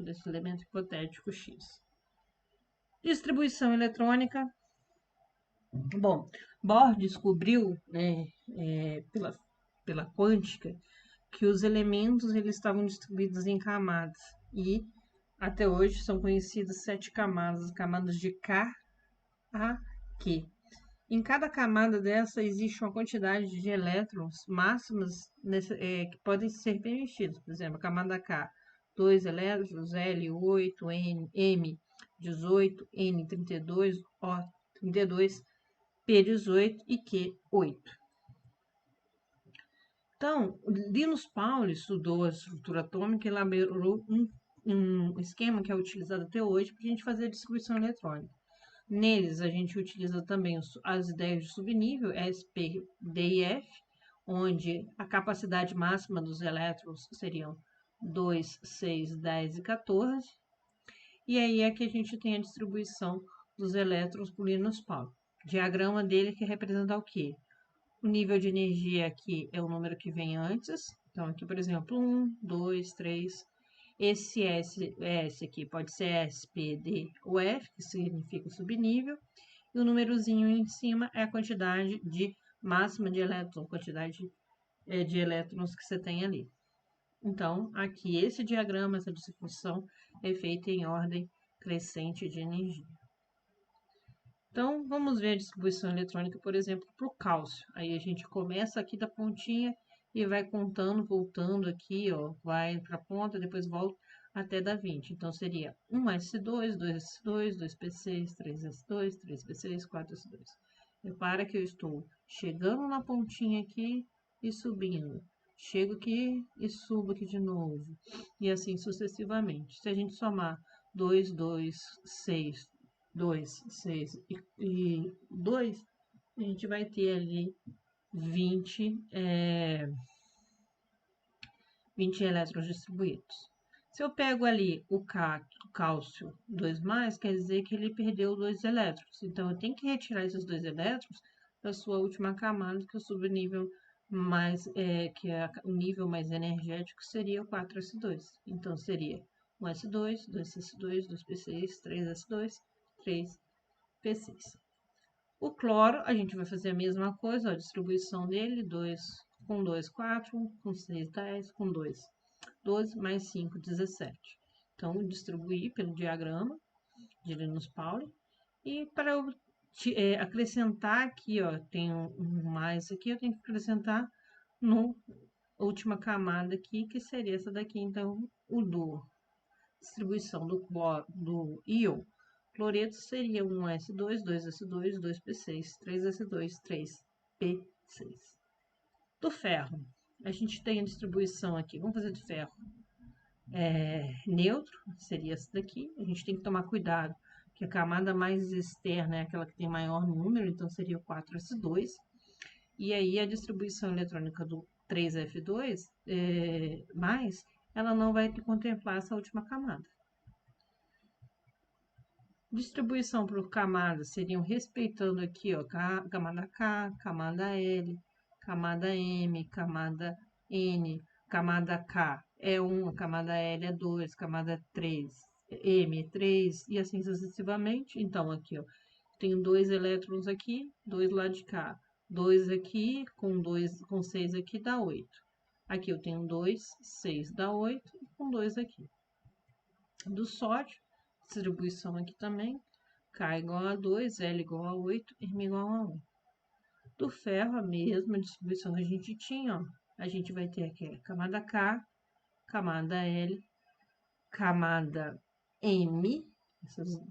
desse elemento hipotético X. Distribuição eletrônica. Bom, Bohr descobriu, né, pela quântica, que os elementos eles estavam distribuídos em camadas. E até hoje são conhecidas 7 camadas, camadas de K a Q. Em cada camada dessa existe uma quantidade de elétrons máximas que podem ser permitidos. Por exemplo, a camada K, 2 elétrons, L8, N, M18, N32, O32, P18 e Q8. Então, Linus Pauling estudou a estrutura atômica e elaborou um esquema que é utilizado até hoje para a gente fazer a distribuição eletrônica. Neles, a gente utiliza também as ideias de subnível, SP, D e F, onde a capacidade máxima dos elétrons seriam 2, 6, 10 e 14. E aí é que a gente tem a distribuição dos elétrons por Linus Pauling. O diagrama dele que representa o quê? O nível de energia aqui é o número que vem antes. Então, aqui, por exemplo, 1, 2, 3. Esse S aqui pode ser S, P, D ou F, que significa o subnível. E o númerozinho em cima é a quantidade de máxima de elétrons, quantidade de elétrons que você tem ali. Então, aqui, esse diagrama, essa distribuição é feita em ordem crescente de energia. Então, vamos ver a distribuição eletrônica, por exemplo, para o cálcio. Aí a gente começa aqui da pontinha e vai contando, voltando aqui, ó, vai para a ponta, depois volta até dar 20. Então, seria 1s2, 2s2, 2p6, 3s2, 3p6, 4s2. Repara que eu estou chegando na pontinha aqui e subindo. Chego aqui e subo aqui de novo. E assim sucessivamente. Se a gente somar 2, 2, 6, 2, 6 e 2, a gente vai ter ali 20 elétrons distribuídos. Se eu pego ali o cálcio 2+, quer dizer que ele perdeu 2 elétrons. Então, eu tenho que retirar esses 2 elétrons da sua última camada, que é o subnível mais, que é o nível mais energético, seria o 4s2. Então, seria 1s2, 2s2, 2p6, 3s2, 3p6. O cloro, a gente vai fazer a mesma coisa, a distribuição dele, 2 com 2, 4, com 6, 10, com 2, 12, mais 5, 17. Então, distribuir pelo diagrama de Linus Pauling. E para eu acrescentar aqui, ó, tem um mais aqui, eu tenho que acrescentar na última camada aqui, que seria essa daqui. Então, distribuição do íon cloreto seria 1s2, 2s2, 2p6, 3s2, 3p6. Do ferro, a gente tem a distribuição aqui, vamos fazer de ferro neutro, seria essa daqui. A gente tem que tomar cuidado, que a camada mais externa é aquela que tem maior número, então seria o 4s2. E aí a distribuição eletrônica do 3f2, ela não vai contemplar essa última camada. Distribuição por camadas seriam respeitando aqui, ó, camada K, camada L, camada M, camada N, camada K é 1, camada L é 2, camada 3, M é 3 e assim sucessivamente. Então, aqui, ó, tenho 2 elétrons aqui, 2 lá de cá, 2 aqui, com 6 aqui dá 8. Aqui eu tenho 2, 6 dá 8 e com 2 aqui. Do sódio, distribuição aqui também, K igual a 2, L igual a 8, M igual a 1. Do ferro, a mesma distribuição que a gente tinha, ó, a gente vai ter aqui a camada K, camada L, camada M,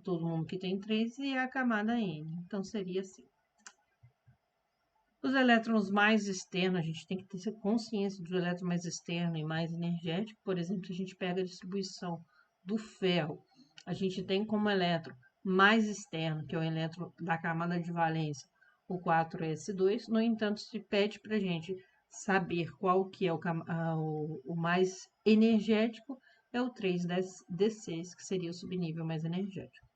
todo mundo que tem 3, e a camada N. Então, seria assim. Os elétrons mais externos, a gente tem que ter consciência do elétron mais externo e mais energético. Por exemplo, se a gente pega a distribuição do ferro, a gente tem como elétron mais externo, que é o elétron da camada de valência, o 4s2. No entanto, se pede para a gente saber qual que é o mais energético, é o 3d6, que seria o subnível mais energético.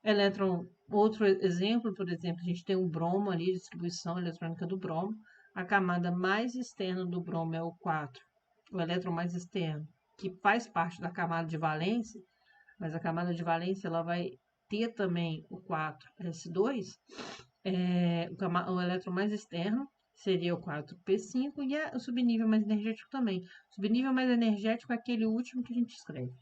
Elétron, outro exemplo, por exemplo, a gente tem o bromo ali, distribuição eletrônica do bromo. A camada mais externa do bromo é o 4, o elétron mais externo que faz parte da camada de valência, mas a camada de valência ela vai ter também o 4s2, o elétron mais externo seria o 4p5 e o subnível mais energético também. O subnível mais energético é aquele último que a gente escreve.